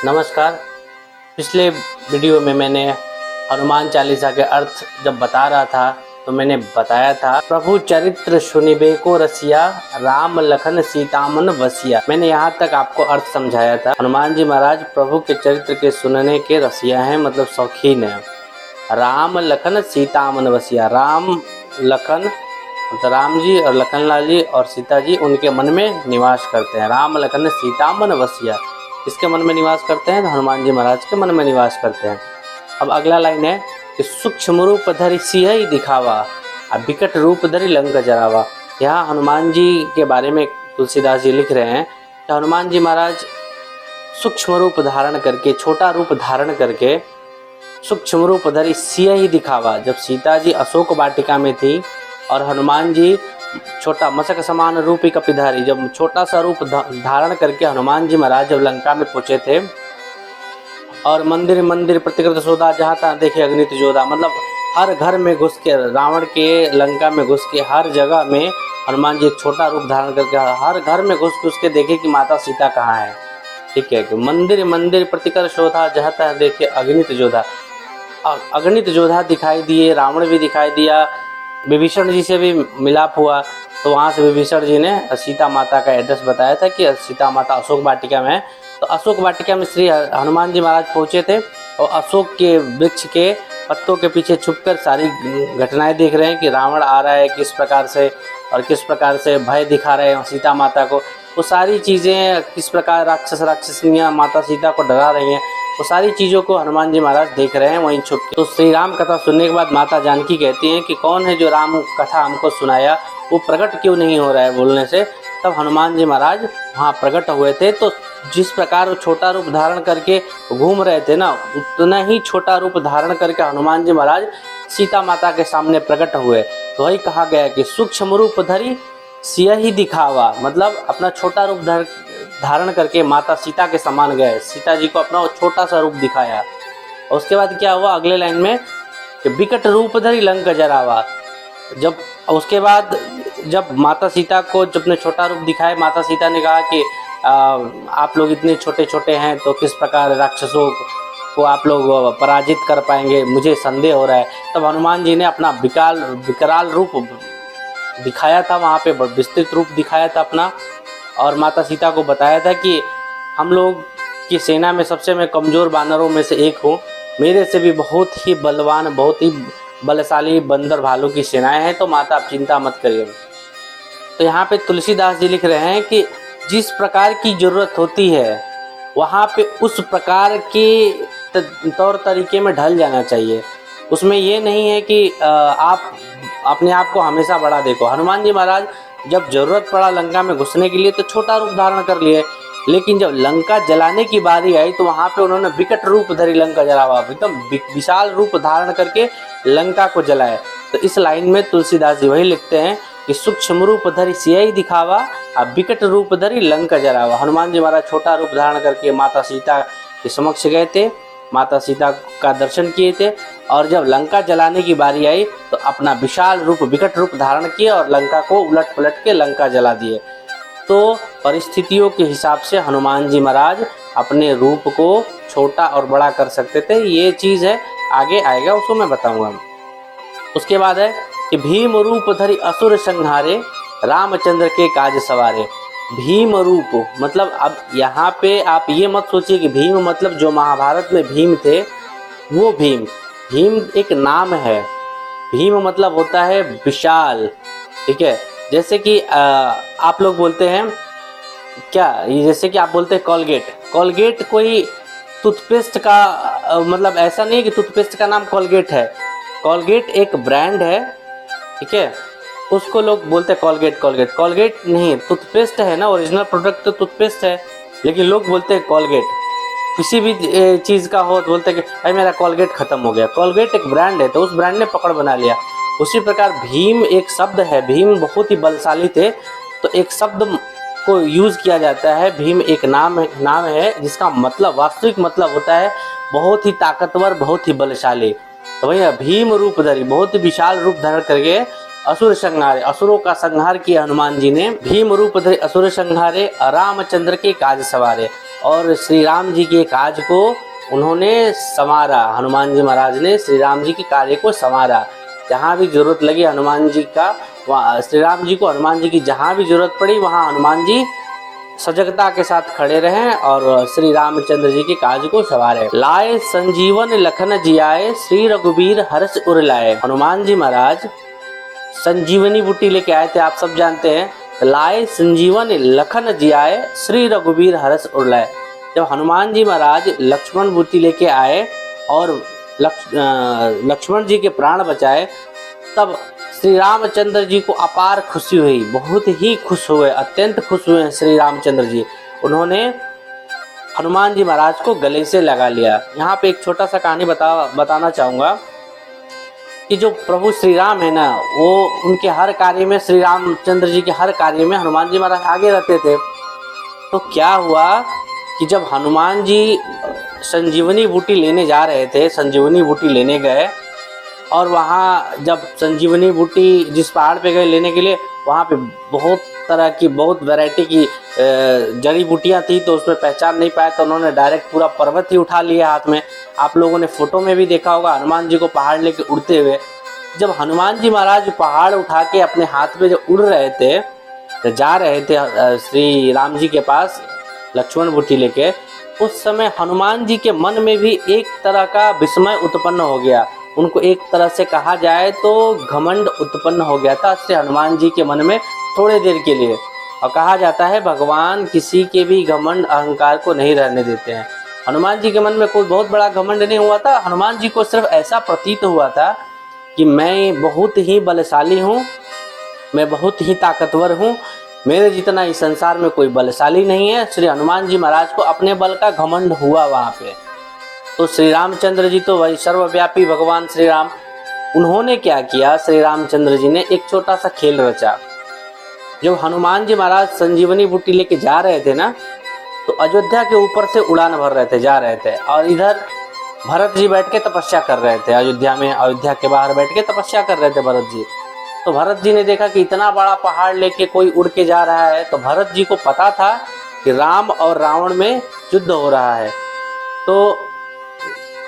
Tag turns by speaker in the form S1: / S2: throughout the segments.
S1: नमस्कार। पिछले वीडियो में मैंने हनुमान चालीसा के अर्थ जब बता रहा था तो मैंने बताया था, प्रभु चरित्र सुनिबे को रसिया, राम लखन सीतामन वसिया। मैंने यहाँ तक आपको अर्थ समझाया था। हनुमान जी महाराज प्रभु के चरित्र के सुनने के रसिया हैं, मतलब शौकीन है। राम लखन सीतामन वसिया, राम लखन मतलब राम जी और लखन लाल जी और सीता जी उनके मन में निवास करते हैं। राम लखन सीतामन वसिया, किसके मन में निवास करते हैं? तो हनुमान जी महाराज के मन में निवास करते हैं। अब अगला लाइन है कि सूक्ष्म रूप धरि सियहि दिखावा, अब विकट रूप धरि लंक जरावा। यहाँ हनुमान जी के बारे में तुलसीदास जी लिख रहे हैं कि हनुमान जी महाराज सूक्ष्म रूप धारण करके, छोटा रूप धारण करके, सूक्ष्म रूप धरि सियहि दिखावा। जब सीता जी अशोक वाटिका में थी और हनुमान जी छोटा मशक समान रूप ही कपिधारी, जब छोटा सा रूप धारण करके हनुमान जी महाराज जब लंका में पहुंचे थे और मंदिर मंदिर प्रतिकृत सोधा, जहाँ तहाँ देखे अग्नित जोधा, मतलब हर घर में घुस के, रावण के लंका में घुस के हर जगह में हनुमान जी एक छोटा रूप धारण करके हर घर में घुस घुस के देखे कि माता सीता कहाँ है। ठीक है, कि मंदिर मंदिर प्रतिकर शोधा, जहाँ तहाँ देखे अग्नित जोधा। अग्नित जोधा दिखाई दिए, रावण भी दिखाई दिया, विभीषण जी से भी मिलाप हुआ। तो वहाँ से विभीषण जी ने सीता माता का एड्रेस बताया था कि सीता माता अशोक वाटिका में है। तो अशोक वाटिका में श्री हनुमान जी महाराज पहुँचे थे और अशोक के वृक्ष के पत्तों के पीछे छुपकर सारी घटनाएं देख रहे हैं कि रावण आ रहा है किस प्रकार से, और किस प्रकार से भय दिखा रहे हैं सीता माता को। वो सारी चीज़ें, किस प्रकार राक्षसियाँ माता सीता को डरा रही हैं, वो सारी चीज़ों को हनुमान जी महाराज देख रहे हैं वहीं छुप के। तो श्री राम कथा सुनने के बाद माता जानकी कहती हैं कि कौन है जो राम कथा हमको सुनाया, वो प्रकट क्यों नहीं हो रहा है बोलने से। तब हनुमान जी महाराज वहाँ प्रकट हुए थे। तो जिस प्रकार वो छोटा रूप धारण करके घूम रहे थे ना, उतना ही छोटा रूप धारण करके हनुमान जी महाराज सीता माता के सामने प्रकट हुए। तो वही कहा गया कि सूक्ष्म रूप धरि सियहि दिखावा, मतलब अपना छोटा रूप धारण करके माता सीता के समान गए, सीता जी को अपना छोटा सा रूप दिखाया। और उसके बाद क्या हुआ अगले लाइन में कि विकट रूप धरि लंक जरावा। जब उसके बाद जब माता सीता को जब ने छोटा रूप दिखाया, माता सीता ने कहा कि आप लोग इतने छोटे छोटे हैं तो किस प्रकार राक्षसों को आप लोग पराजित कर पाएंगे, मुझे संदेह हो रहा है। तब हनुमान जी ने अपना विकराल रूप दिखाया था, वहाँ पे विस्तृत रूप दिखाया था अपना, और माता सीता को बताया था कि हम लोग की सेना में सबसे मैं कमज़ोर बानरों में से एक हूँ, मेरे से भी बहुत ही बलवान, बहुत ही बलशाली बंदर भालू की सेनाएं हैं, तो माता आप चिंता मत करिए। तो यहाँ पे तुलसीदास जी लिख रहे हैं कि जिस प्रकार की ज़रूरत होती है वहाँ पे उस प्रकार के तौर तरीके में ढल जाना चाहिए। उसमें ये नहीं है कि आप अपने आप को हमेशा बड़ा देखो। हनुमान जी महाराज जब ज़रूरत पड़ा लंका में घुसने के लिए तो छोटा रूप धारण कर लिए, लेकिन जब लंका जलाने की बारी आई तो वहाँ पे उन्होंने विकट रूप धरि लंका जलावा, एकदम विशाल रूप धारण करके लंका को जलाए। तो इस लाइन में तुलसीदास जी वही लिखते हैं कि सूक्ष्म रूप धरि सियहि दिखावा, अब विकट रूप धरि लंका जरावा। हनुमान जी महाराज छोटा रूप धारण करके माता सीता के समक्ष गए थे, माता सीता का दर्शन किए थे, और जब लंका जलाने की बारी आई तो अपना विशाल रूप, विकट रूप धारण किए और लंका को उलट पलट के लंका जला दिए। तो परिस्थितियों के हिसाब से हनुमान जी महाराज अपने रूप को छोटा और बड़ा कर सकते थे। ये चीज़ है, आगे आएगा उसको मैं बताऊंगा। उसके बाद है कि भीम रूप धरि असुर संहारे, रामचंद्र के काज सवारे। भीम रूप मतलब, अब यहाँ पे आप ये मत सोचिए कि भीम मतलब जो महाभारत में भीम थे वो भीम। भीम एक नाम है, भीम मतलब होता है विशाल। ठीक है, जैसे कि आप लोग बोलते हैं क्या, जैसे कि आप बोलते हैं कोलगेट। कोलगेट कोई टूथपेस्ट का मतलब ऐसा नहीं कि टूथपेस्ट का नाम कोलगेट है। कोलगेट एक ब्रांड है, ठीक है, उसको लोग बोलते हैं कोलगेट। कोलगेट कोलगेट नहीं, टूथपेस्ट है ना, ओरिजिनल प्रोडक्ट तो टूथपेस्ट है, लेकिन लोग बोलते हैं कोलगेट। किसी भी चीज़ का हो तो बोलते हैं कि भाई मेरा कोलगेट ख़त्म हो गया। कोलगेट एक ब्रांड है, तो उस ब्रांड ने पकड़ बना लिया। उसी प्रकार भीम एक शब्द है, भीम बहुत ही बलशाली थे, तो एक शब्द को यूज़ किया जाता है। भीम एक नाम है जिसका मतलब, वास्तविक मतलब होता है बहुत ही ताकतवर, बहुत ही बलशाली। तो भैया भीम रूप धरि, बहुत ही विशाल रूप धारण करके असुर संहारे, असुरों का संहार किया हनुमान जी ने। भीम रूप धरि असुर संहारे, रामचंद्र के काज सवारे। और श्री राम जी के काज को उन्होंने संवारा। हनुमान जी महाराज ने श्री राम जी के कार्य को संवारा। जहाँ भी जरूरत लगी हनुमान जी का, वहाँ श्री राम जी को हनुमान जी की जहाँ भी जरूरत पड़ी वहाँ हनुमान जी सजगता के साथ खड़े रहें और श्री रामचंद्र जी के काज को संवारे। लाए संजीवन लखन जियाए, श्री रघुबीर हर्ष उर लाए। हनुमान जी महाराज संजीवनी बूटी लेके आए थे, आप सब जानते हैं। लाए संजीवन लखन जियाए, श्री रघुबीर हर्ष उर लाए। जब हनुमान जी महाराज लक्ष्मण बूटी लेके आए और लक्ष्मण जी के प्राण बचाए, तब श्री रामचंद्र जी को अपार खुशी हुई, बहुत ही खुश हुए, अत्यंत खुश हुए श्री रामचंद्र जी। उन्होंने हनुमान जी महाराज को गले से लगा लिया। यहाँ पे एक छोटा सा कहानी बताना चाहूँगा कि जो प्रभु श्री राम है ना, वो उनके हर कार्य में, श्री रामचंद्र जी के हर कार्य में हनुमान जी महाराज आगे रहते थे। तो क्या हुआ कि जब हनुमान जी संजीवनी बूटी लेने जा रहे थे, संजीवनी बूटी लेने गए और वहाँ जब संजीवनी बूटी जिस पहाड़ पे गए लेने के लिए, वहाँ पे बहुत तरह की, बहुत वैरायटी की जड़ी बूटियाँ थी, तो उसमें पहचान नहीं पाए, तो उन्होंने डायरेक्ट पूरा पर्वत ही उठा लिया हाथ में। आप लोगों ने फोटो में भी देखा होगा हनुमान जी को पहाड़ लेके उड़ते हुए। जब हनुमान जी महाराज पहाड़ उठा के अपने हाथ में जो उड़ रहे थे, तो जा रहे थे श्री राम जी के पास लक्ष्मण बूटी लेके, उस समय हनुमान जी के मन में भी एक तरह का विस्मय उत्पन्न हो गया। उनको एक तरह से कहा जाए तो घमंड उत्पन्न हो गया था श्री हनुमान जी के मन में थोड़े देर के लिए। और कहा जाता है भगवान किसी के भी घमंड अहंकार को नहीं रहने देते हैं। हनुमान जी के मन में कोई बहुत बड़ा घमंड नहीं हुआ था। हनुमान जी को सिर्फ ऐसा प्रतीत हुआ था कि मैं बहुत ही बलशाली हूँ, मैं बहुत ही ताकतवर हूँ, मेरे जितना इस संसार में कोई बलशाली नहीं है। श्री हनुमान जी महाराज को अपने बल का घमंड हुआ वहाँ पे। तो श्री रामचंद्र जी तो वही सर्वव्यापी भगवान श्री राम, उन्होंने क्या किया, श्री रामचंद्र जी ने एक छोटा सा खेल रचा। जब हनुमान जी महाराज संजीवनी बूटी लेके जा रहे थे ना, तो अयोध्या के ऊपर से उड़ान भर रहे थे, जा रहे थे, और इधर भरत जी बैठ के तपस्या कर रहे थे अयोध्या में। अयोध्या के बाहर बैठ के तपस्या कर रहे थे भरत जी। तो भरत जी ने देखा कि इतना बड़ा पहाड़ लेके कोई उड़ के जा रहा है, तो भरत जी को पता था कि राम और रावण में युद्ध हो रहा है। तो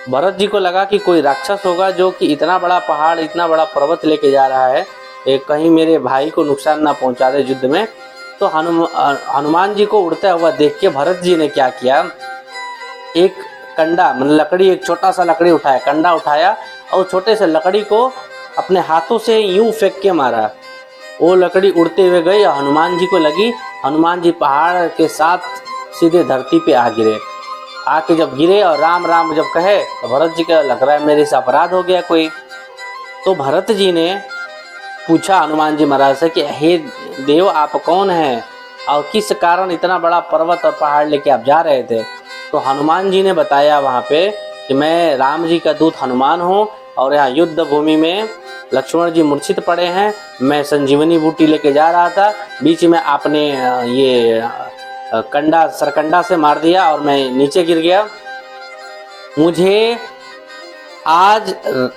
S1: भरत जी को लगा कि कोई राक्षस होगा जो कि इतना बड़ा पहाड़, इतना बड़ा पर्वत लेके जा रहा है, कहीं मेरे भाई को नुकसान ना पहुंचा दे युद्ध में। तो हनुमान जी को उड़ता हुआ देख के भरत जी ने क्या किया, एक कंडा, मतलब लकड़ी, एक छोटा सा लकड़ी उठाया, कंडा उठाया और छोटे से लकड़ी को अपने हाथों से यूं फेंक के मारा। वो लकड़ी उड़ते हुए गई और हनुमान जी को लगी। हनुमान जी पहाड़ के साथ सीधे धरती पे आ गिरे। आके जब गिरे और राम राम जब कहे, तो भरत जी का लग रहा है मेरे से अपराध हो गया कोई। तो भरत जी ने पूछा हनुमान जी महाराज से कि हे देव, आप कौन हैं और किस कारण इतना बड़ा पर्वत और पहाड़ लेके आप जा रहे थे। तो हनुमान जी ने बताया वहाँ पे कि मैं राम जी का दूत हनुमान हूँ और यहाँ युद्ध भूमि में लक्ष्मण जी मूर्छित पड़े हैं, मैं संजीवनी बूटी लेके जा रहा था, बीच में आपने ये कंडा, सरकंडा से मार दिया और मैं नीचे गिर गया। मुझे आज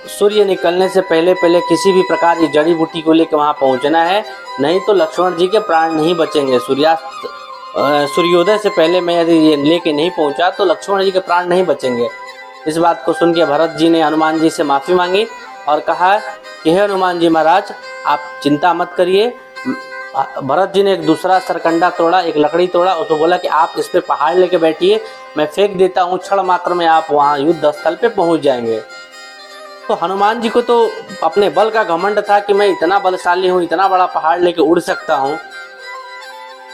S1: सूर्य निकलने से पहले पहले किसी भी प्रकार की जड़ी बूटी को लेकर वहाँ पहुँचना है, नहीं तो लक्ष्मण जी के प्राण नहीं बचेंगे। सूर्योदय से पहले मैं यदि ये लेके नहीं पहुँचा तो लक्ष्मण जी के प्राण नहीं बचेंगे। इस बात को सुन के भरत जी ने हनुमान जी से माफ़ी मांगी और कहा कि हे हनुमान जी महाराज, आप चिंता मत करिए। भरत जी ने एक दूसरा सरकंडा तोड़ा, एक लकड़ी तोड़ा, उसको बोला कि आप इस पे पहाड़ लेके बैठिए, मैं फेंक देता हूँ, क्षण मात्र में आप वहाँ युद्ध स्थल पे पहुँच जाएंगे। तो हनुमान जी को तो अपने बल का घमंड था कि मैं इतना बलशाली हूँ, इतना बड़ा पहाड़ लेके उड़ सकता हूँ,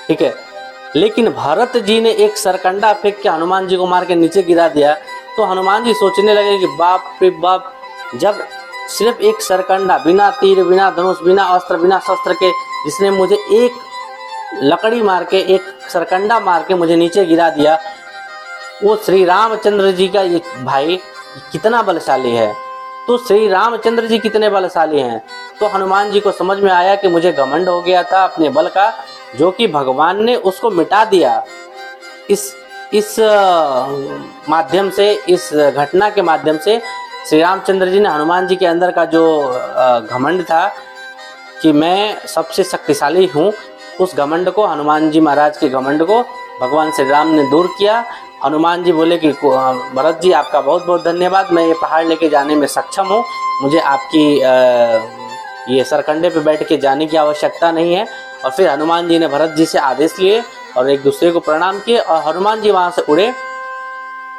S1: ठीक है। लेकिन भरत जी ने एक सरकंडा फेंक के हनुमान जी को मार के नीचे गिरा दिया। तो हनुमान जी सोचने लगे कि बाप रे बाप, जब सिर्फ एक सरकंडा, बिना तीर, बिना धनुष, बिना अस्त्र, बिना शस्त्र के, जिसने मुझे एक लकड़ी मार के, एक सरकंडा मार के मुझे नीचे गिरा दिया, वो श्री रामचंद्र जी का ये भाई कितना बलशाली है। तो श्री रामचंद्र जी कितने बलशाली हैं। तो हनुमान जी को समझ में आया कि मुझे घमंड हो गया था अपने बल का, जो कि भगवान ने उसको मिटा दिया। इस माध्यम से, इस घटना के माध्यम से श्री रामचंद्र जी ने हनुमान जी के अंदर का जो घमंड था कि मैं सबसे शक्तिशाली हूँ, उस घमंड को, हनुमान जी महाराज के घमंड को भगवान श्री राम ने दूर किया। हनुमान जी बोले कि भरत जी आपका बहुत बहुत धन्यवाद, मैं ये पहाड़ लेके जाने में सक्षम हूँ, मुझे आपकी ये सरकंडे पे बैठ के जाने की आवश्यकता नहीं है। और फिर हनुमान जी ने भरत जी से आदेश लिए और एक दूसरे को प्रणाम किए और हनुमान जी वहाँ से उड़े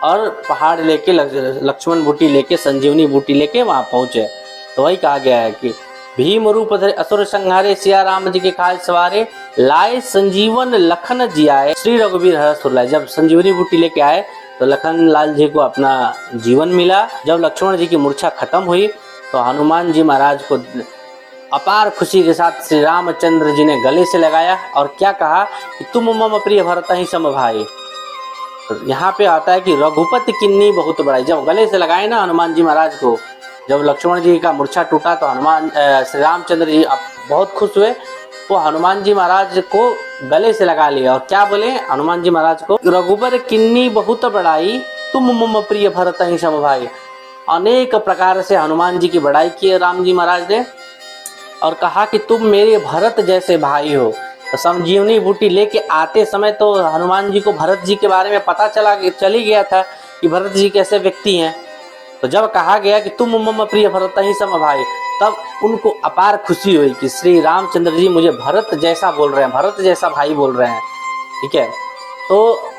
S1: और पहाड़ लेके लक्ष्मण बूटी लेके, संजीवनी बूटी लेके वहाँ पहुँचे। तो वही कहा गया है कि भीम रूप धरे असुर संहारे, सिया राम जी के काज सवारे, लाए संजीवन लखन जी आए, श्री रघुवीर हरष उर लाए। जब संजीवनी बूटी लेके आए तो लखन लाल जी को अपना जीवन मिला। जब लक्ष्मण जी की मूर्छा खत्म हुई तो हनुमान जी महाराज को अपार खुशी के साथ श्री रामचंद्र जी ने गले से लगाया और क्या कहा कि तुम मम प्रिय भरत ही सम भाई। तो यहाँ पे आता है कि रघुपति किन्नी बहुत बड़ाई। जब गले से लगाए ना हनुमान जी महाराज को, जब लक्ष्मण जी का मूर्छा टूटा तो श्री रामचंद्र जी बहुत खुश हुए। वो हनुमान जी महाराज को गले से लगा लिया और क्या बोले हनुमान जी महाराज को, रघुबर किन्नी बहुत बड़ाई, तुम मम प्रिय भरत ही सम भाई। अनेक प्रकार से हनुमान जी की बड़ाई की राम जी महाराज ने और कहा कि तुम मेरे भरत जैसे भाई हो। तो संजीवनी बूटी लेके आते समय तो हनुमान जी को भरत जी के बारे में पता चल ही गया था कि भरत जी कैसे व्यक्ति हैं। तो जब कहा गया कि तुम मम प्रिय भरत ही सम भाई, तब उनको अपार खुशी हुई कि श्री रामचंद्र जी मुझे भरत जैसा बोल रहे हैं, भरत जैसा भाई बोल रहे हैं। ठीक है, तो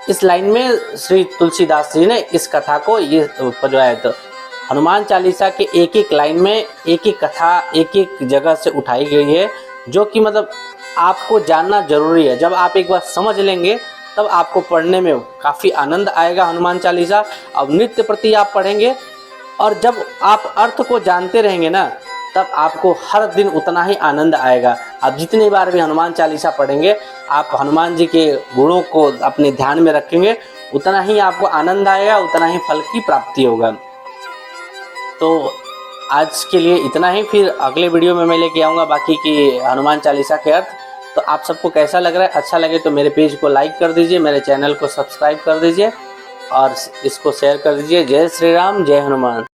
S1: इस लाइन में श्री तुलसीदास जी ने इस कथा को ये पजवाया। तो हनुमान चालीसा के एक एक लाइन में एक एक कथा एक एक जगह से उठाई गई है, जो कि मतलब आपको जानना जरूरी है। जब आप एक बार समझ लेंगे तब आपको पढ़ने में काफ़ी आनंद आएगा हनुमान चालीसा। अब नित्य प्रति आप पढ़ेंगे और जब आप अर्थ को जानते रहेंगे ना, तब आपको हर दिन उतना ही आनंद आएगा। आप जितनी बार भी हनुमान चालीसा पढ़ेंगे, आप हनुमान जी के गुणों को अपने ध्यान में रखेंगे, उतना ही आपको आनंद आएगा, उतना ही फल की प्राप्ति होगा। तो आज के लिए इतना ही, फिर अगले वीडियो में मैं लेके आऊँगा बाकी की हनुमान चालीसा के अर्थ। तो आप सबको कैसा लग रहा है? अच्छा लगे तो मेरे पेज को लाइक कर दीजिए, मेरे चैनल को सब्सक्राइब कर दीजिए और इसको शेयर कर दीजिए। जय श्री राम, जय हनुमान।